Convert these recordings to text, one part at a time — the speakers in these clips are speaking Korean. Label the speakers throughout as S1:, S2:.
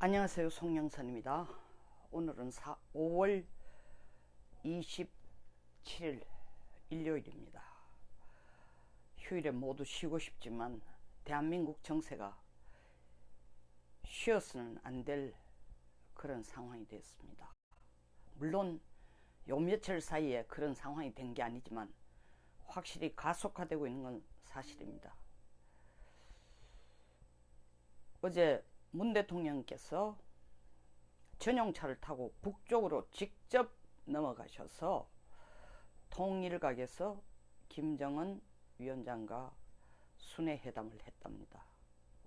S1: 안녕하세요, 송영선입니다. 오늘은 5월 27일 일요일입니다. 휴일에 모두 쉬고 싶지만 대한민국 정세가 쉬어서는 안 될 그런 상황이 됐습니다. 물론 요 며칠 사이에 그런 상황이 된 게 아니지만 확실히 가속화되고 있는 건 사실입니다. 어제 문 대통령께서 전용차를 타고 북쪽으로 직접 넘어가셔서 통일각에서 김정은 위원장과 순회회담을 했답니다.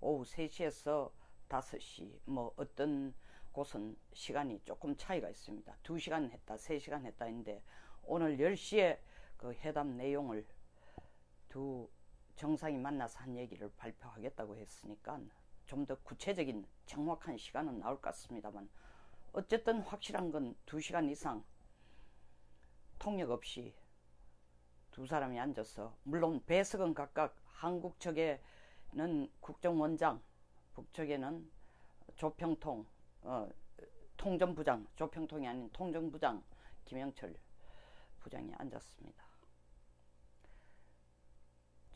S1: 오후 3시에서 5시, 어떤 곳은 시간이 조금 차이가 있습니다. 2시간 했다, 3시간 했다 했는데 오늘 10시에 그 회담 내용을 두 정상이 만나서 한 얘기를 발표하겠다고 했으니까 좀 더 구체적인 정확한 시간은 나올 것 같습니다만 어쨌든 확실한 건 2시간 이상 통역 없이 두 사람이 앉아서, 물론 배석은 각각 한국 측에는 국정원장, 북측에는 조평통 통전부장, 조평통이 아닌 통전부장 김영철 부장이 앉았습니다.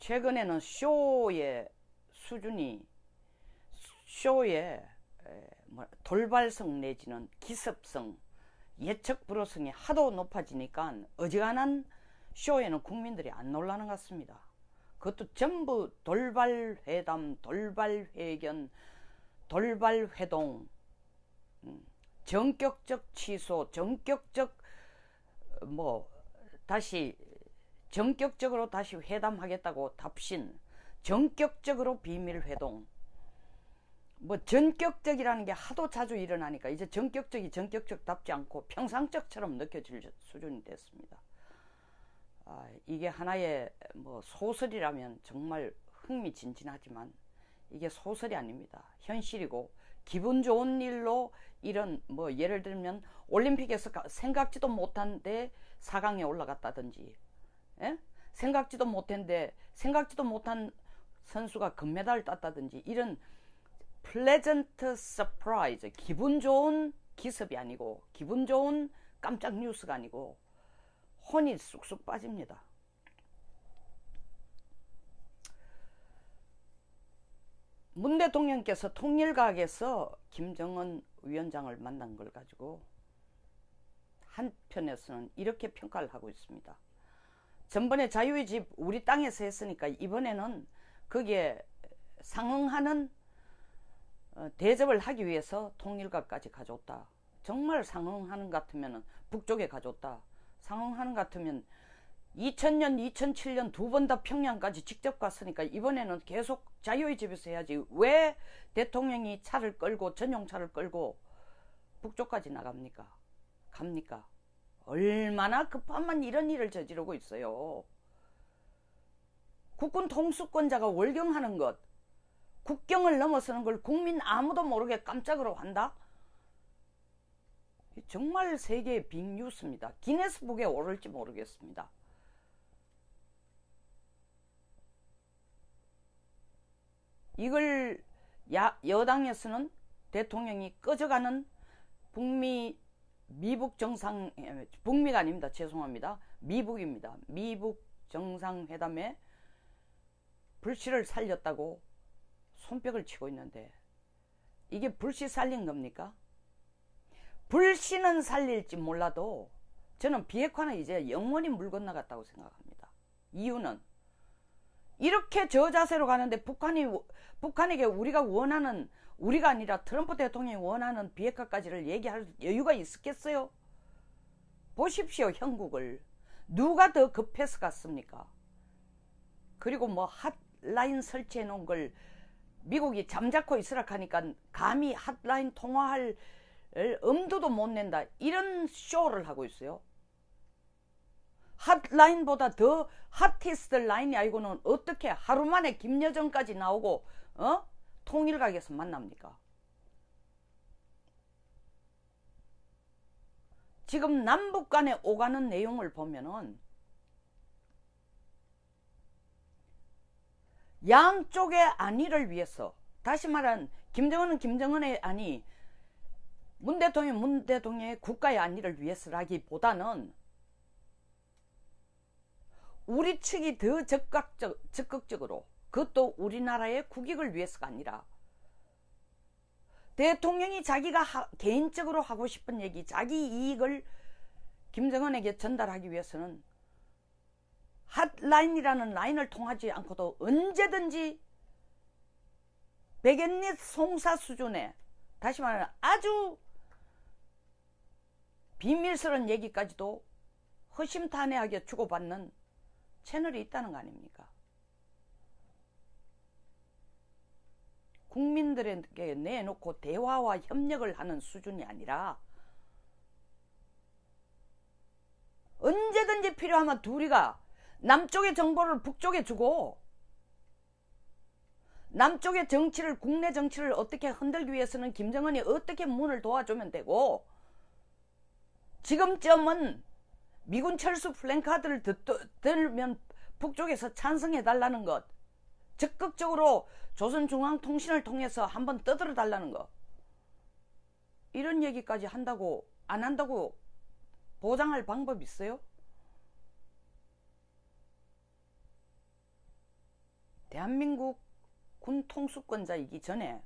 S1: 최근에는 쇼의 수준이, 쇼의 돌발성 내지는 기습성, 예측 불허성이 하도 높아지니까 어지간한 쇼에는 국민들이 안 놀라는 것 같습니다. 그것도 전부 돌발회담, 돌발회견, 돌발회동, 전격적 취소, 전격적 다시 전격적으로 다시 회담하겠다고 답신, 전격적으로 비밀회동, 전격적이라는 게 하도 자주 일어나니까 이제 전격적이 전격적답지 않고 평상적처럼 느껴질 수준이 됐습니다. 이게 하나의 소설이라면 정말 흥미진진하지만 이게 소설이 아닙니다. 현실이고 기분 좋은 일로 이런 예를 들면 올림픽에서 생각지도 못한 데 4강에 올라갔다든지, 생각지도 못한 선수가 금메달을 땄다든지, 이런 pleasant surprise, 기분 좋은 기습이 아니고, 기분 좋은 깜짝 뉴스가 아니고 혼이 쑥쑥 빠집니다. 문 대통령께서 통일각에서 김정은 위원장을 만난 걸 가지고 한편에서는 이렇게 평가를 하고 있습니다. 전번에 자유의 집 우리 땅에서 했으니까 이번에는 거기에 상응하는 대접을 하기 위해서 통일각까지 가져왔다. 정말 상응하는 것 같으면 북쪽에 가져왔다. 상응하는 것 같으면 2000년, 2007년 두 번 다 평양까지 직접 갔으니까 이번에는 계속 자유의 집에서 해야지. 왜 대통령이 차를 끌고, 전용차를 끌고 북쪽까지 나갑니까? 갑니까? 얼마나 급하면 이런 일을 저지르고 있어요. 국군 통수권자가 월경하는 것, 국경을 넘어서는 걸 국민 아무도 모르게 깜짝으로 한다? 정말 세계의 빅뉴스입니다. 기네스북에 오를지 모르겠습니다. 이걸 여당에서는 대통령이 꺼져가는 미북 정상, 북미가 아닙니다. 죄송합니다. 미북입니다. 미북 정상회담에 불씨를 살렸다고 손뼉을 치고 있는데 이게 불씨 살린 겁니까? 불씨는 살릴지 몰라도 저는 비핵화는 이제 영원히 물 건너갔다고 생각합니다. 이유는 이렇게 저자세로 가는데 북한에게 우리가 원하는, 우리가 아니라 트럼프 대통령이 원하는 비핵화까지를 얘기할 여유가 있었겠어요? 보십시오, 형국을. 누가 더 급해서 갔습니까? 그리고 핫라인 설치해 놓은 걸 미국이 잠자코 있으라 하니까 감히 핫라인 통화할 엄두도 못 낸다, 이런 쇼를 하고 있어요. 핫라인보다 더 핫티스트 라인이 아니고는 어떻게 하루 만에 김여정까지 나오고 통일각에서 만납니까? 지금 남북 간에 오가는 내용을 보면은 양쪽의 안위를 위해서, 다시 말하면 김정은은 김정은의 안위, 문 대통령의 국가의 안위를 위해서라기보다는 우리 측이 더 적극적으로, 그것도 우리나라의 국익을 위해서가 아니라 대통령이 자기가 개인적으로 하고 싶은 얘기, 자기 이익을 김정은에게 전달하기 위해서는 핫라인이라는 라인을 통하지 않고도 언제든지 백엔릿 송사 수준의, 다시 말하면 아주 비밀스러운 얘기까지도 허심탄회하게 주고받는 채널이 있다는 거 아닙니까? 국민들에게 내놓고 대화와 협력을 하는 수준이 아니라 언제든지 필요하면 둘이가 남쪽의 정보를 북쪽에 주고 남쪽의 정치를, 국내 정치를 어떻게 흔들기 위해서는 김정은이 어떻게 문을 도와주면 되고, 지금쯤은 미군 철수 플랜카드를 들면 북쪽에서 찬성해달라는 것, 적극적으로 조선중앙통신을 통해서 한번 떠들어 달라는 것, 이런 얘기까지 한다고 안 한다고 보장할 방법이 있어요? 대한민국 군 통수권자이기 전에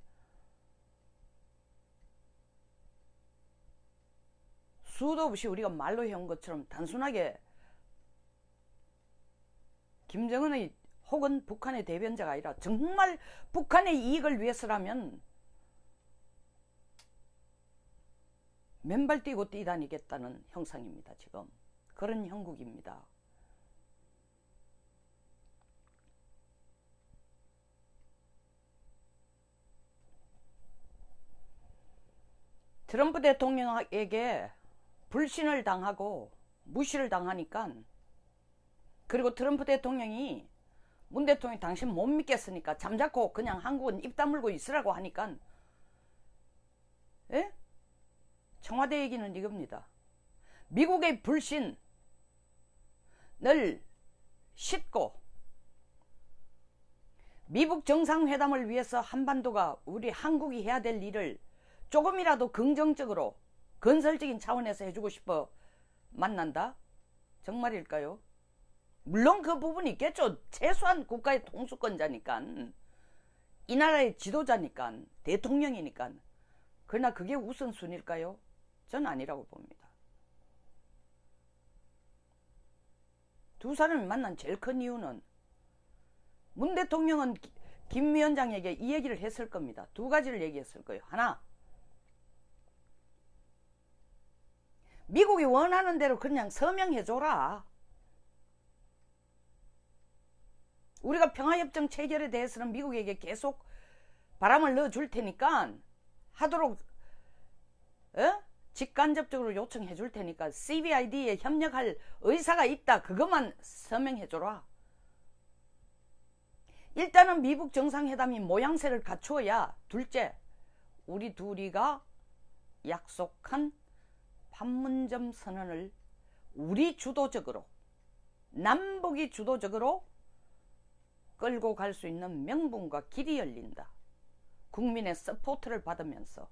S1: 수도 없이 우리가 말로 해온 것처럼 단순하게 김정은의 혹은 북한의 대변자가 아니라 정말 북한의 이익을 위해서라면 맨발 뛰고 뛰다니겠다는 형상입니다. 지금 그런 형국입니다. 트럼프 대통령에게 불신을 당하고 무시를 당하니까, 그리고 트럼프 대통령이 문 대통령이 당신 못 믿겠으니까 잠자코 그냥 한국은 입 다물고 있으라고 하니까, 예? 청와대 얘기는 이겁니다. 미국의 불신을 싣고 미북 정상회담을 위해서 한반도가, 우리 한국이 해야 될 일을 조금이라도 긍정적으로 건설적인 차원에서 해주고 싶어 만난다? 정말일까요? 물론 그 부분이 있겠죠. 최소한 국가의 통수권자니까, 이 나라의 지도자니까, 대통령이니까. 그러나 그게 우선순위일까요? 전 아니라고 봅니다. 두 사람이 만난 제일 큰 이유는, 문 대통령은 김 위원장에게 이 얘기를 했을 겁니다. 두 가지를 얘기했을 거예요. 하나, 미국이 원하는 대로 그냥 서명해줘라. 우리가 평화협정 체결에 대해서는 미국에게 계속 바람을 넣어줄 테니까 하도록 직간접적으로 요청해 줄 테니까 CVID에 협력할 의사가 있다. 그것만 서명해줘라. 일단은 미북 정상회담이 모양새를 갖추어야, 둘째, 우리 둘이가 약속한 판문점 선언을 우리 주도적으로, 남북이 주도적으로 끌고 갈 수 있는 명분과 길이 열린다. 국민의 서포트를 받으면서.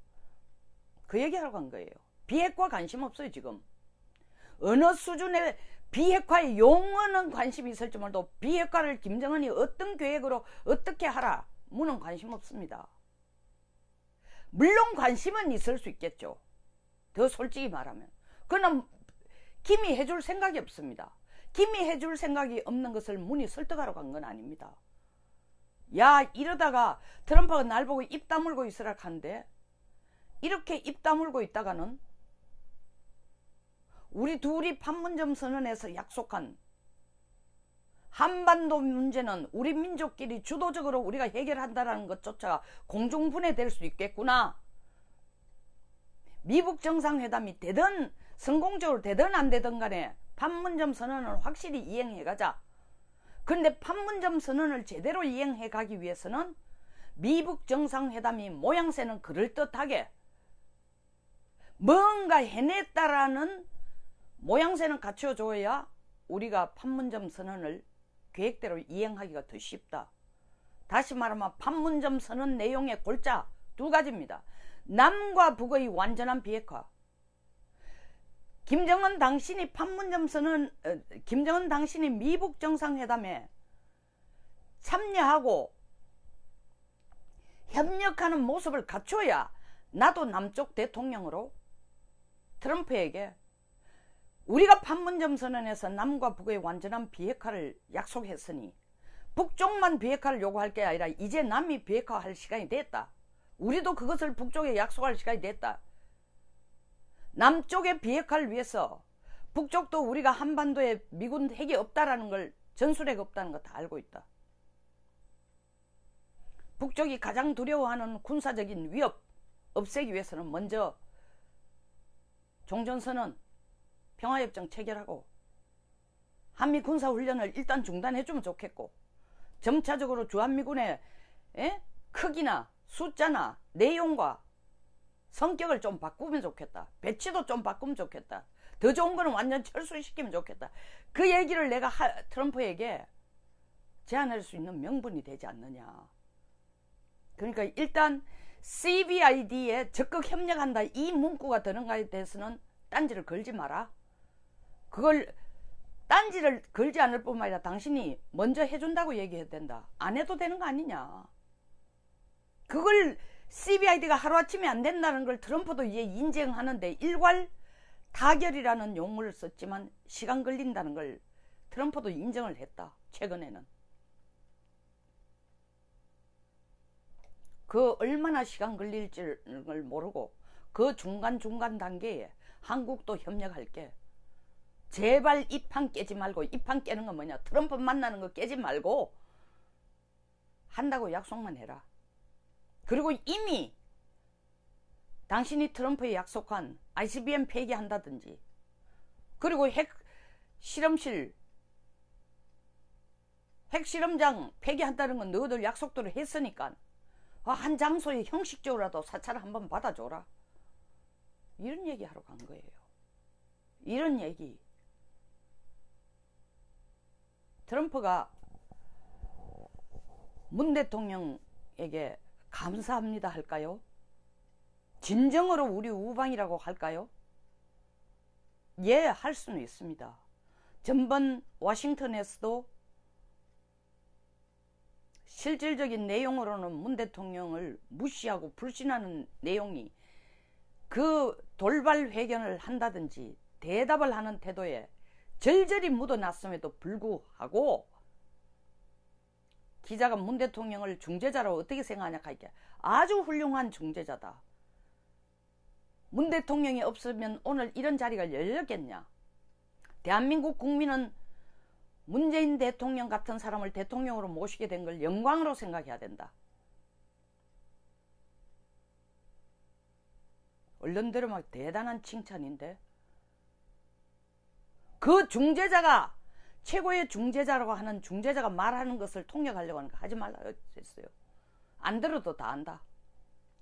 S1: 그 얘기하러 간 거예요. 비핵화 관심 없어요. 지금 어느 수준의 비핵화의 용어는 관심이 있을지 몰라도 비핵화를 김정은이 어떤 계획으로 어떻게 하라, 무는 관심 없습니다. 물론 관심은 있을 수 있겠죠. 더 솔직히 말하면. 그러나 김이 해줄 생각이 없습니다. 김이 해줄 생각이 없는 것을 문이 설득하러 간 건 아닙니다. 야, 이러다가 트럼프가 날 보고 입 다물고 있으라 하는데, 이렇게 입 다물고 있다가는 우리 둘이 판문점 선언에서 약속한 한반도 문제는 우리 민족끼리 주도적으로 우리가 해결한다는 것조차 공중분해될 수 있겠구나. 미북 정상회담이 되든 성공적으로 되든 안 되든 간에 판문점 선언을 확실히 이행해가자. 그런데 판문점 선언을 제대로 이행해가기 위해서는 미북 정상회담이 모양새는 그럴듯하게 뭔가 해냈다라는 모양새는 갖춰줘야 우리가 판문점 선언을 계획대로 이행하기가 더 쉽다. 다시 말하면 판문점 선언 내용의 골자 두 가지입니다. 남과 북의 완전한 비핵화. 김정은 당신이 김정은 당신이 미북 정상회담에 참여하고 협력하는 모습을 갖춰야 나도 남쪽 대통령으로 트럼프에게 우리가 판문점 선언에서 남과 북의 완전한 비핵화를 약속했으니 북쪽만 비핵화를 요구할 게 아니라 이제 남이 비핵화할 시간이 됐다. 우리도 그것을 북쪽에 약속할 시간이 됐다. 남쪽의 비핵화를 위해서 북쪽도 우리가 한반도에 미군 핵이 없다라는 걸, 전술핵 없다는 거 다 알고 있다. 북쪽이 가장 두려워하는 군사적인 위협 없애기 위해서는 먼저 종전선언, 평화협정 체결하고 한미 군사훈련을 일단 중단해주면 좋겠고, 점차적으로 주한미군의 크기나 숫자나 내용과 성격을 좀 바꾸면 좋겠다. 배치도 좀 바꾸면 좋겠다. 더 좋은 거는 완전 철수시키면 좋겠다. 그 얘기를 내가 트럼프에게 제안할 수 있는 명분이 되지 않느냐. 그러니까 일단 CVID에 적극 협력한다, 이 문구가 드는 거에 대해서는 딴지를 걸지 마라. 그걸 딴지를 걸지 않을 뿐만 아니라 당신이 먼저 해준다고 얘기해야 된다. 안 해도 되는 거 아니냐. 그걸 CVID가 하루아침에 안 된다는 걸 트럼프도 이제 인정하는데, 일괄 타결이라는 용어를 썼지만 시간 걸린다는 걸 트럼프도 인정을 했다. 최근에는. 그 얼마나 시간 걸릴지를 모르고 그 중간중간 단계에 한국도 협력할게. 제발 입판 깨지 말고, 입판 깨는 건 뭐냐, 트럼프 만나는 거 깨지 말고 한다고 약속만 해라. 그리고 이미 당신이 트럼프에 약속한 ICBM 폐기한다든지, 그리고 핵실험장 폐기한다는 건 너희들 약속들을 했으니까 한 장소에 형식적으로라도 사찰을 한번 받아줘라. 이런 얘기 하러 간 거예요. 이런 얘기. 트럼프가 문 대통령에게 감사합니다 할까요? 진정으로 우리 우방이라고 할까요? 예, 할 수는 있습니다. 전번 워싱턴에서도 실질적인 내용으로는 문 대통령을 무시하고 불신하는 내용이, 그 돌발 회견을 한다든지 대답을 하는 태도에 절절히 묻어났음에도 불구하고 기자가 문 대통령을 중재자라고 어떻게 생각하냐 하니까 아주 훌륭한 중재자다. 문 대통령이 없으면 오늘 이런 자리가 열렸겠냐. 대한민국 국민은 문재인 대통령 같은 사람을 대통령으로 모시게 된 걸 영광으로 생각해야 된다. 언론대로 막 대단한 칭찬인데, 그 중재자가, 최고의 중재자라고 하는 중재자가 말하는 것을 통역하려고 하는 거 하지 말라 했어요. 안 들어도 다 안다.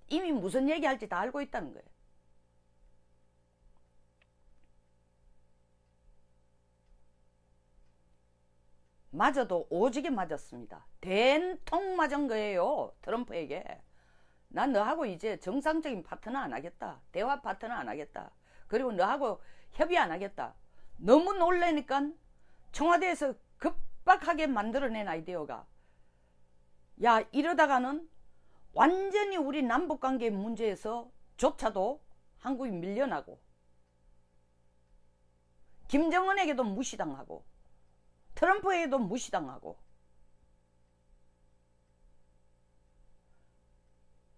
S1: 이미 무슨 얘기할지 다 알고 있다는 거예요. 맞아도 오지게 맞았습니다. 된통 맞은 거예요. 트럼프에게. 난 너하고 이제 정상적인 파트너 안 하겠다. 대화 파트너 안 하겠다. 그리고 너하고 협의 안 하겠다. 너무 놀라니까 청와대에서 급박하게 만들어낸 아이디어가, 야, 이러다가는 완전히 우리 남북관계 문제에서 조차도 한국이 밀려나고, 김정은에게도 무시당하고, 트럼프에게도 무시당하고,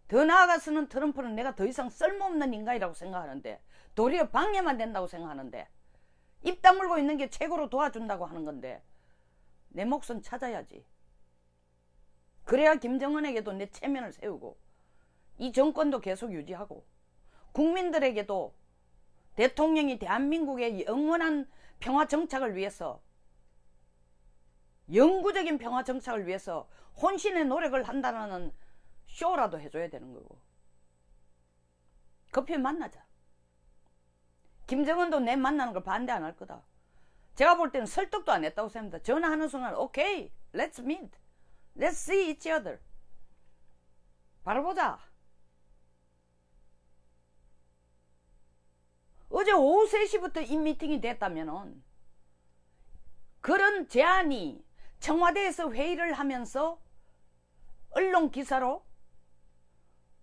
S1: 더 나아가서는 트럼프는 내가 더 이상 쓸모없는 인간이라고 생각하는데, 도리어 방해만 된다고 생각하는데, 입 다물고 있는 게 최고로 도와준다고 하는 건데, 내 몫은 찾아야지. 그래야 김정은에게도 내 체면을 세우고, 이 정권도 계속 유지하고, 국민들에게도 대통령이 대한민국의 영원한 평화 정착을 위해서, 영구적인 평화 정착을 위해서 혼신의 노력을 한다는 쇼라도 해줘야 되는 거고. 급히 만나자. 김정은도 내 만나는 걸 반대 안 할 거다. 제가 볼 때는 설득도 안 했다고 생각합니다. 전화하는 순간 오케이, let's meet, let's see each other. 바로 보자. 어제 오후 3시부터 이 미팅이 됐다면은 그런 제안이 청와대에서 회의를 하면서 언론 기사로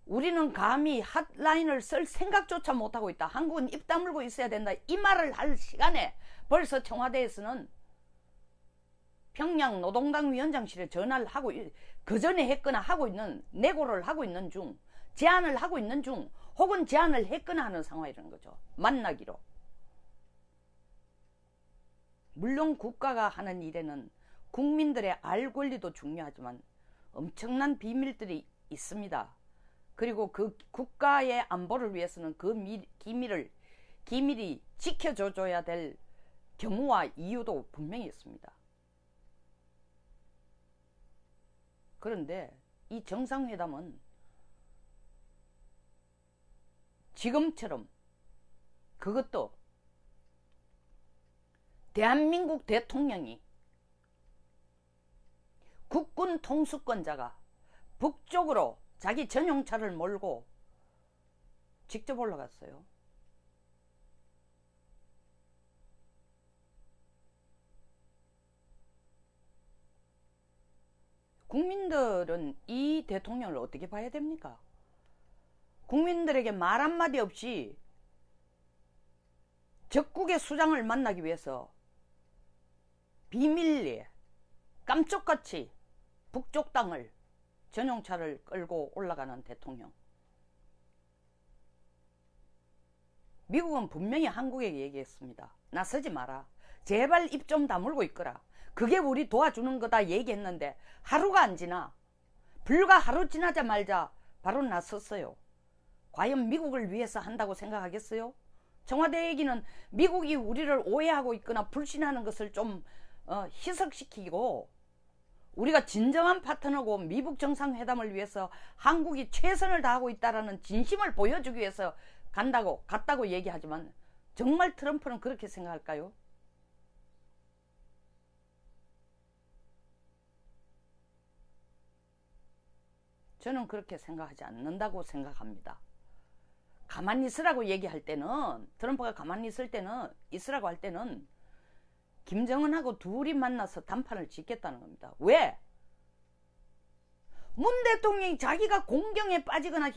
S1: 우리는 감히 핫라인을 쓸 생각조차 못하고 있다. 한국은 입 다물고 있어야 된다. 이 말을 할 시간에 벌써 청와대에서는 평양 노동당 위원장실에 전화를 하고 그 전에 했거나 하고 있는 내고를 하고 있는 중 제안을 하고 있는 중 혹은 제안을 했거나 하는 상황이라는 거죠. 만나기로. 물론 국가가 하는 일에는 국민들의 알 권리도 중요하지만 엄청난 비밀들이 있습니다. 그리고 그 국가의 안보를 위해서는 그 기밀이 지켜줘야 될 경우와 이유도 분명히 있습니다. 그런데 이 정상회담은 지금처럼 그것도 대한민국 대통령이 국군 통수권자가 북쪽으로 자기 전용차를 몰고 직접 올라갔어요. 국민들은 이 대통령을 어떻게 봐야 됩니까? 국민들에게 말 한마디 없이 적국의 수장을 만나기 위해서 비밀리에 깜짝같이 북쪽 땅을 전용차를 끌고 올라가는 대통령. 미국은 분명히 한국에게 얘기했습니다. 나서지 마라. 제발 입 좀 다물고 있거라. 그게 우리 도와주는 거다 얘기했는데 하루가 안 지나 불과 하루 지나자마자 바로 나섰어요. 과연 미국을 위해서 한다고 생각하겠어요? 청와대 얘기는 미국이 우리를 오해하고 있거나 불신하는 것을 좀 희석시키고 우리가 진정한 파트너고 미북 정상회담을 위해서 한국이 최선을 다하고 있다는 진심을 보여주기 위해서 갔다고 얘기하지만 정말 트럼프는 그렇게 생각할까요? 저는 그렇게 생각하지 않는다고 생각합니다. 가만히 있으라고 얘기할 때는 트럼프가 가만히 있으라고 할 때는 김정은하고 둘이 만나서 담판을 짓겠다는 겁니다. 왜? 문 대통령이 자기가 공경에 빠지거나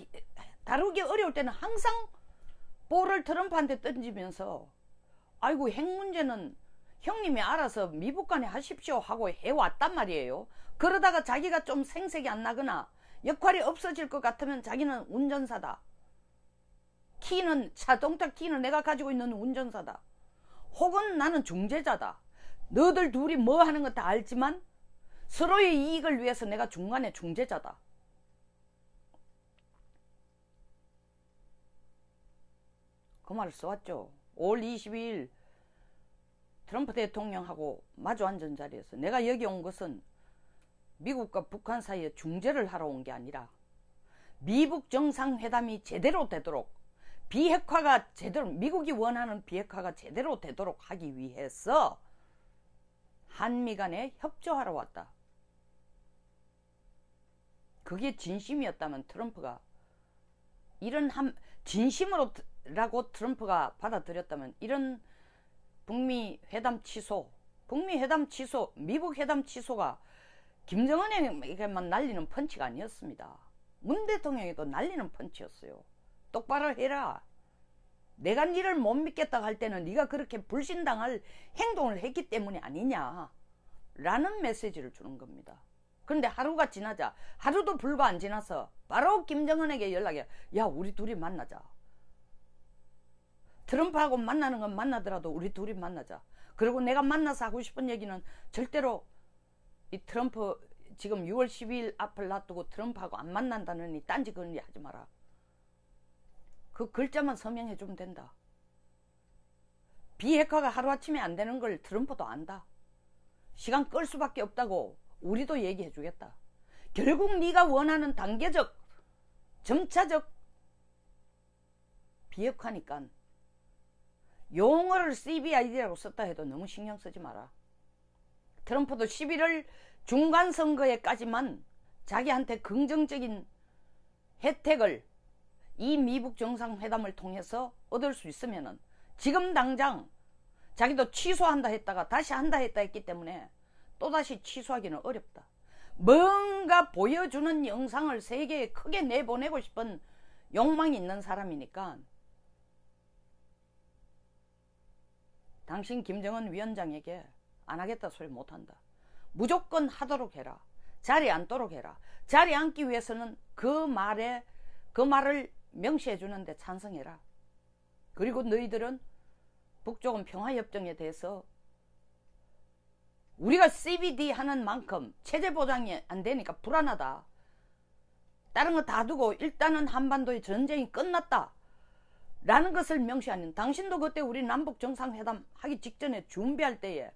S1: 다루기 어려울 때는 항상 볼을 트럼프한테 던지면서 아이고 핵 문제는 형님이 알아서 미북 간에 하십시오 하고 해왔단 말이에요. 그러다가 자기가 좀 생색이 안 나거나 역할이 없어질 것 같으면 자기는 운전사다. 자동차 키는 내가 가지고 있는 운전사다. 혹은 나는 중재자다. 너들 둘이 뭐 하는 거 다 알지만 서로의 이익을 위해서 내가 중간에 중재자다. 그 말을 써왔죠. 5월 22일 트럼프 대통령하고 마주 앉은 자리에서 내가 여기 온 것은 미국과 북한 사이에 중재를 하러 온 게 아니라 미북 정상회담이 제대로 되도록 미국이 원하는 비핵화가 제대로 되도록 하기 위해서 한미 간에 협조하러 왔다. 그게 진심이었다면 트럼프가 진심으로라고 트럼프가 받아들였다면 이런 북미 회담 취소, 미북 회담 취소가 김정은에게만 날리는 펀치가 아니었습니다. 문 대통령에도 날리는 펀치였어요. 똑바로 해라. 내가 니를 못 믿겠다 할 때는 네가 그렇게 불신당할 행동을 했기 때문이 아니냐 라는 메시지를 주는 겁니다. 그런데 하루가 지나자 하루도 불과 안 지나서 바로 김정은에게 연락해. 야 우리 둘이 만나자. 트럼프하고 만나는 건 만나더라도 우리 둘이 만나자. 그리고 내가 만나서 하고 싶은 얘기는 절대로 이 트럼프 지금 6월 12일 앞을 놔두고 트럼프하고 안 만난다는 이 딴지거리 하지 마라. 그 글자만 서명해 주면 된다. 비핵화가 하루아침에 안 되는 걸 트럼프도 안다. 시간 끌 수밖에 없다고 우리도 얘기해 주겠다. 결국 네가 원하는 단계적, 점차적 비핵화니까 용어를 CBID라고 썼다 해도 너무 신경 쓰지 마라. 트럼프도 11월 중간선거에까지만 자기한테 긍정적인 혜택을 이 미북 정상회담을 통해서 얻을 수 있으면은 지금 당장 자기도 취소한다 했다가 다시 한다 했다 했기 때문에 또다시 취소하기는 어렵다. 뭔가 보여주는 영상을 세계에 크게 내보내고 싶은 욕망이 있는 사람이니까 당신 김정은 위원장에게 안 하겠다 소리 못한다. 무조건 하도록 해라. 자리에 앉도록 해라. 자리에 앉기 위해서는 그 말을 명시해 주는데 찬성해라. 그리고 너희들은 북쪽은 평화협정에 대해서 우리가 CBD 하는 만큼 체제 보장이 안 되니까 불안하다. 다른 거 다 두고 일단은 한반도의 전쟁이 끝났다 라는 것을 명시하는, 당신도 그때 우리 남북 정상회담 하기 직전에 준비할 때에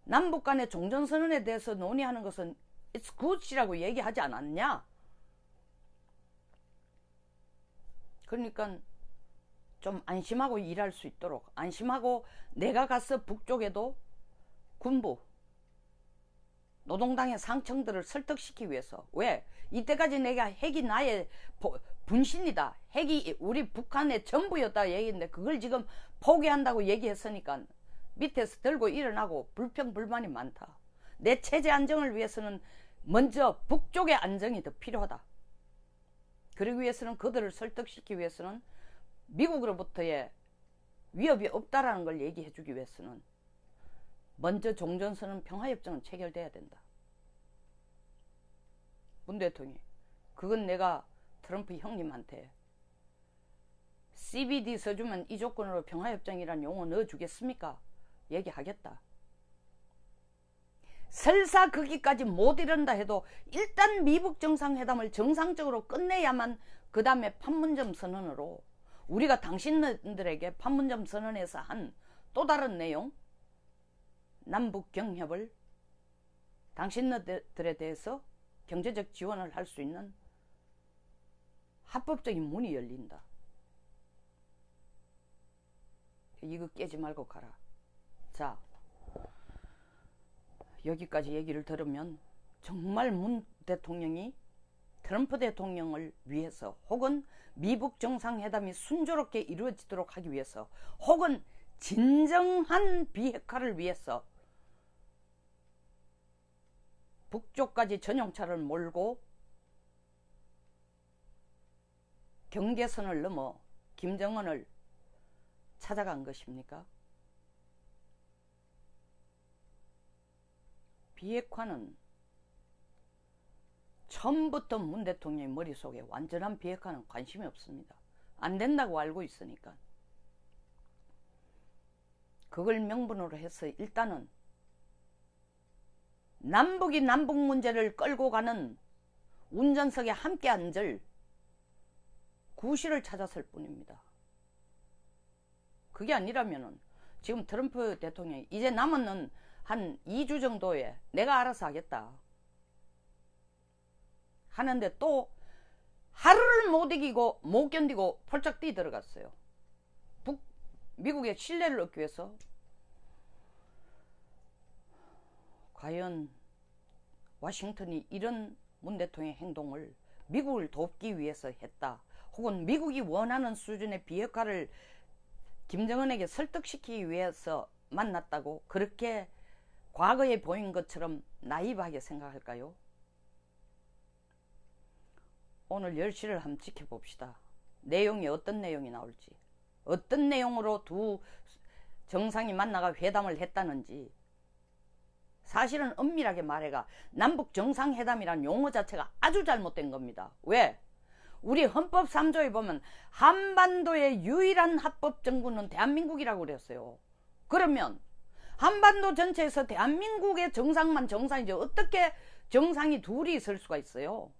S1: 남북 간의 종전선언에 대해서 논의하는 것은 It's good이라고 얘기하지 않았냐? 그러니까 좀 안심하고 일할 수 있도록, 안심하고 내가 가서 북쪽에도 군부 노동당의 상층들을 설득시키기 위해서, 왜? 이때까지 내가 핵이 나의 분신이다, 핵이 우리 북한의 전부였다 얘기했는데 그걸 지금 포기한다고 얘기했으니까 밑에서 들고 일어나고 불평불만이 많다. 내 체제 안정을 위해서는 먼저 북쪽의 안정이 더 필요하다. 그러기 위해서는 그들을 설득시키기 위해서는 미국으로부터의 위협이 없다라는 걸 얘기해 주기 위해서는 먼저 종전선언 평화협정은 체결돼야 된다. 문 대통령이 그건 내가 트럼프 형님한테 CBD 써주면 이 조건으로 평화협정이라는 용어 넣어주겠습니까? 얘기하겠다. 설사 거기까지 못 이른다 해도 일단 미북 정상회담을 정상적으로 끝내야만 그 다음에 판문점 선언으로 우리가 당신들에게 판문점 선언에서 한 또 다른 내용, 남북 경협을 당신들에 대해서 경제적 지원을 할 수 있는 합법적인 문이 열린다. 이거 깨지 말고 가라. 자, 여기까지 얘기를 들으면 정말 문 대통령이 트럼프 대통령을 위해서, 혹은 미북 정상회담이 순조롭게 이루어지도록 하기 위해서, 혹은 진정한 비핵화를 위해서 북쪽까지 전용차를 몰고 경계선을 넘어 김정은을 찾아간 것입니까? 비핵화는 처음부터 문 대통령의 머릿속에 완전한 비핵화는 관심이 없습니다. 안 된다고 알고 있으니까. 그걸 명분으로 해서 일단은 남북이 남북 문제를 끌고 가는 운전석에 함께 앉을 구실을 찾았을 뿐입니다. 그게 아니라면은 지금 트럼프 대통령이 이제 남은 한 2주 정도에 내가 알아서 하겠다 하는데 또 하루를 못 이기고 못 견디고 펄쩍 뛰 들어갔어요. 미국의 신뢰를 얻기 위해서. 과연 워싱턴이 이런 문 대통령의 행동을 미국을 돕기 위해서 했다, 혹은 미국이 원하는 수준의 비핵화를 김정은에게 설득시키기 위해서 만났다고 그렇게 과거에 보인 것처럼 나이브하게 생각할까요? 오늘 10시를 한번 지켜봅시다. 내용이 어떤 내용이 나올지, 어떤 내용으로 두 정상이 만나가 회담을 했다는지. 사실은 엄밀하게 말해가 남북 정상회담이란 용어 자체가 아주 잘못된 겁니다. 왜? 우리 헌법 3조에 보면 한반도의 유일한 합법 정부는 대한민국이라고 그랬어요. 그러면 한반도 전체에서 대한민국의 정상만 정상이지 어떻게 정상이 둘이 있을 수가 있어요?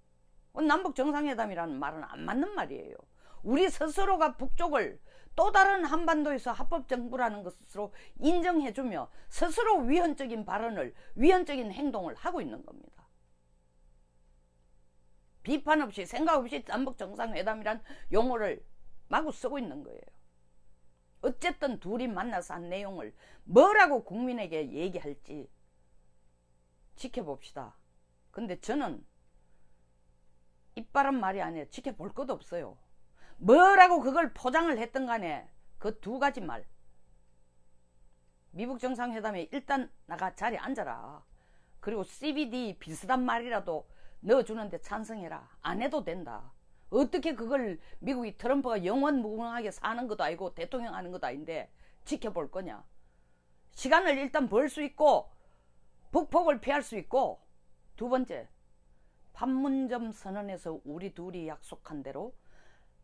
S1: 남북 정상회담이라는 말은 안 맞는 말이에요. 우리 스스로가 북쪽을 또 다른 한반도에서 합법 정부라는 것으로 인정해주며 스스로 위헌적인 발언을, 위헌적인 행동을 하고 있는 겁니다. 비판 없이 생각 없이 남북 정상회담이란 용어를 마구 쓰고 있는 거예요. 어쨌든 둘이 만나서 한 내용을 뭐라고 국민에게 얘기할지 지켜봅시다. 근데 저는 이빨은 말이 아니에요. 지켜볼 것도 없어요. 뭐라고 그걸 포장을 했던 간에 그 두 가지 말. 미북 정상회담에 일단 나가 자리에 앉아라. 그리고 CBD 비슷한 말이라도 넣어주는데 찬성해라. 안 해도 된다. 어떻게 그걸 미국이 트럼프가 영원 무궁하게 사는 것도 아니고 대통령 하는 것도 아닌데 지켜볼 거냐. 시간을 일단 벌 수 있고 북폭을 피할 수 있고, 두 번째, 판문점 선언에서 우리 둘이 약속한 대로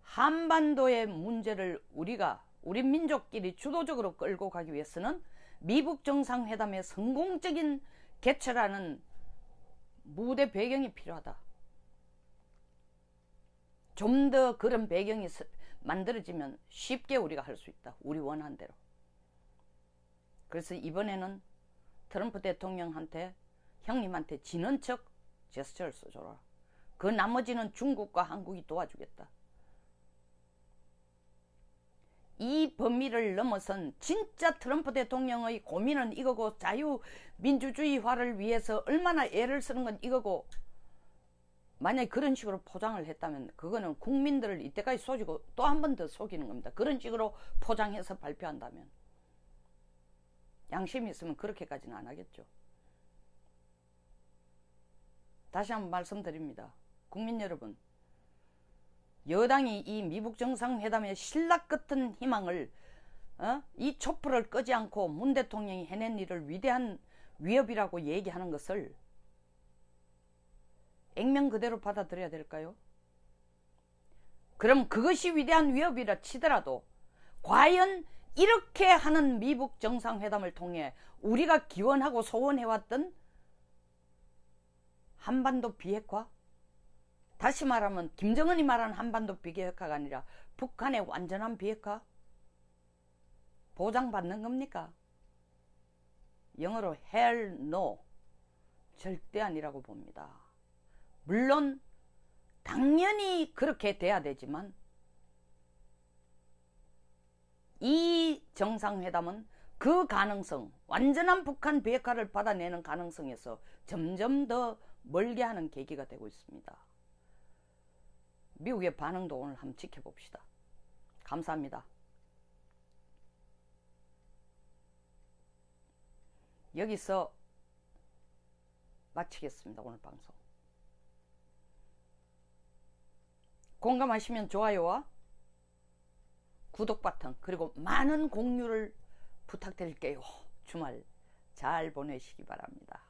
S1: 한반도의 문제를 우리 민족끼리 주도적으로 끌고 가기 위해서는 미북 정상회담의 성공적인 개최라는 무대 배경이 필요하다. 좀 더 그런 배경이 만들어지면 쉽게 우리가 할 수 있다. 우리 원한 대로. 그래서 이번에는 트럼프 대통령한테, 형님한테 지는 척 제스처를 써줘라. 그 나머지는 중국과 한국이 도와주겠다. 이 범위를 넘어선 진짜 트럼프 대통령의 고민은 이거고, 자유민주주의화를 위해서 얼마나 애를 쓰는 건 이거고, 만약에 그런 식으로 포장을 했다면 그거는 국민들을 이때까지 속이고 또 한 번 더 속이는 겁니다. 그런 식으로 포장해서 발표한다면. 양심이 있으면 그렇게까지는 안 하겠죠. 다시 한번 말씀드립니다. 국민 여러분, 여당이 이 미북 정상회담의 신락 같은 희망을, 이 촛불을 끄지 않고 문 대통령이 해낸 일을 위대한 위협이라고 얘기하는 것을 액면 그대로 받아들여야 될까요? 그럼 그것이 위대한 위협이라 치더라도 과연 이렇게 하는 미북 정상회담을 통해 우리가 기원하고 소원해왔던 한반도 비핵화, 다시 말하면 김정은이 말하는 한반도 비핵화가 아니라 북한의 완전한 비핵화 보장받는 겁니까? 영어로 hell no, 절대 아니라고 봅니다. 물론 당연히 그렇게 돼야 되지만 이 정상회담은 그 가능성, 완전한 북한 비핵화를 받아내는 가능성에서 점점 더 멀게 하는 계기가 되고 있습니다. 미국의 반응도 오늘 한번 지켜봅시다. 감사합니다. 여기서 마치겠습니다. 오늘 방송. 공감하시면 좋아요와 구독 버튼, 그리고 많은 공유를 부탁드릴게요. 주말 잘 보내시기 바랍니다.